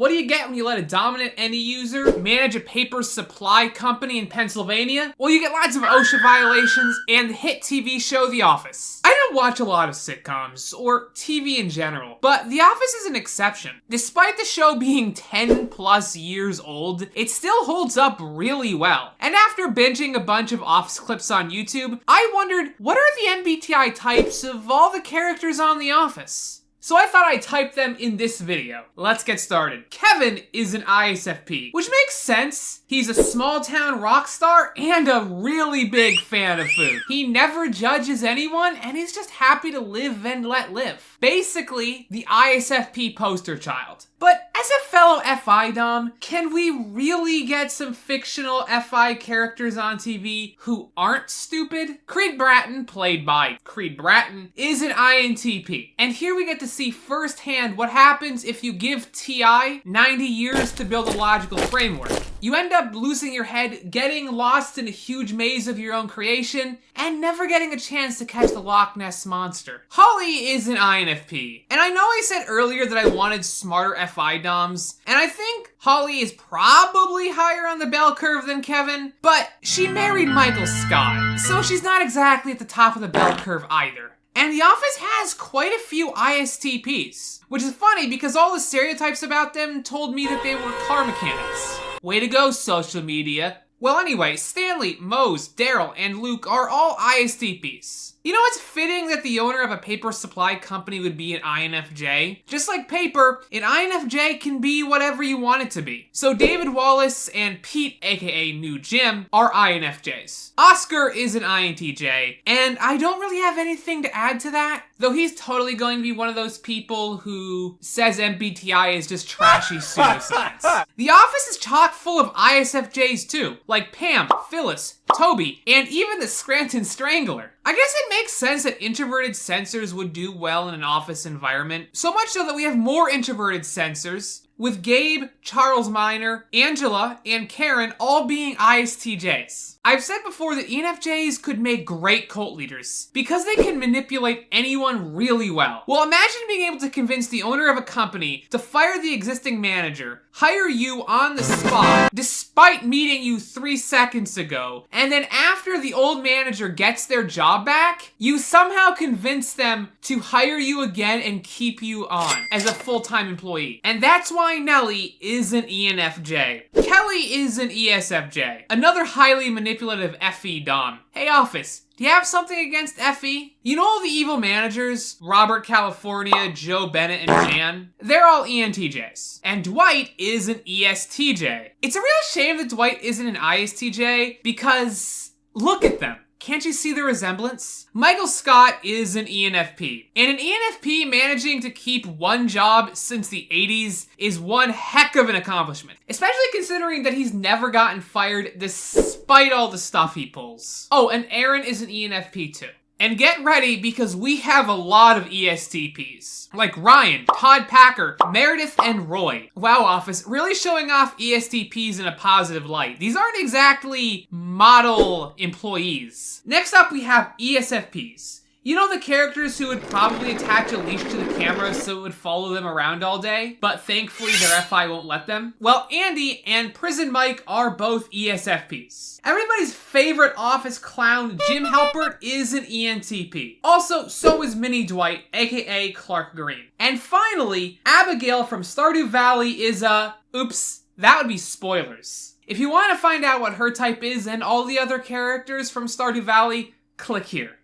What do you get when you let a dominant any user manage a paper supply company in Pennsylvania? Well, you get lots of OSHA violations and the hit TV show The Office. I don't watch a lot of sitcoms, or TV in general, but The Office is an exception. Despite the show being 10 plus years old, it still holds up really well. And after binging a bunch of Office clips on YouTube, I wondered, what are the MBTI types of all the characters on The Office? So I thought I'd type them in this video. Let's get started. Kevin is an ISFP, which makes sense. He's a small town rock star and a really big fan of food. He never judges anyone and he's just happy to live and let live. Basically, the ISFP poster child. But as a fellow FI Dom, can we really get some fictional FI characters on TV who aren't stupid? Creed Bratton, played by Creed Bratton, is an INTP. And here we get to see firsthand what happens if you give TI 90 years to build a logical framework. You end up losing your head, getting lost in a huge maze of your own creation, and never getting a chance to catch the Loch Ness Monster. Holly is an INFP. And I know I said earlier that I wanted smarter FI Doms, and I think Holly is probably higher on the bell curve than Kevin, but she married Michael Scott, so she's not exactly at the top of the bell curve either. And The Office has quite a few ISTPs, which is funny because all the stereotypes about them told me that they were car mechanics. Way to go, social media. Well, anyway, Stanley, Mose, Daryl, and Luke are all ISTPs. You know, it's fitting that the owner of a paper supply company would be an INFJ. Just like paper, an INFJ can be whatever you want it to be. So David Wallace and Pete, aka New Jim, are INFJs. Oscar is an INTJ, and I don't really have anything to add to that, though he's totally going to be one of those people who says MBTI is just trashy pseudoscience. The Office is chock full of ISFJs too, like Pam, Phyllis, Toby, and even the Scranton Strangler. I guess it makes sense that introverted sensors would do well in an office environment, so much so that we have more introverted sensors, with Gabe, Charles Minor, Angela, and Karen all being ISTJs. I've said before that ENFJs could make great cult leaders because they can manipulate anyone really well. Well, imagine being able to convince the owner of a company to fire the existing manager, hire you on the spot, despite meeting you 3 seconds ago, and then after the old manager gets their job back, you somehow convince them to hire you again and keep you on as a full-time employee. And that's why Nellie is an ENFJ. Kelly is an ESFJ, another highly manipulative FE Dom. Hey Office, do you have something against FE? You know all the evil managers? Robert California, Joe Bennett, and Jan? They're all ENTJs. And Dwight is an ESTJ. It's a real shame that Dwight isn't an ISTJ because look at them. Can't you see the resemblance? Michael Scott is an ENFP. And an ENFP managing to keep one job since the 80s is one heck of an accomplishment. Especially considering that he's never gotten fired despite all the stuff he pulls. Oh, and Aaron is an ENFP too. And get ready because we have a lot of ESTPs, like Ryan, Todd Packer, Meredith, and Roy. Wow, Office, really showing off ESTPs in a positive light. These aren't exactly model employees. Next up, we have ESFPs. You know the characters who would probably attach a leash to the camera so it would follow them around all day, but thankfully their FI won't let them? Well, Andy and Prison Mike are both ESFPs. Everybody's favorite office clown, Jim Halpert, is an ENTP. Also, so is Mini Dwight, aka Clark Green. And finally, Abigail from Stardew Valley is a... oops, that would be spoilers. If you want to find out what her type is and all the other characters from Stardew Valley, click here.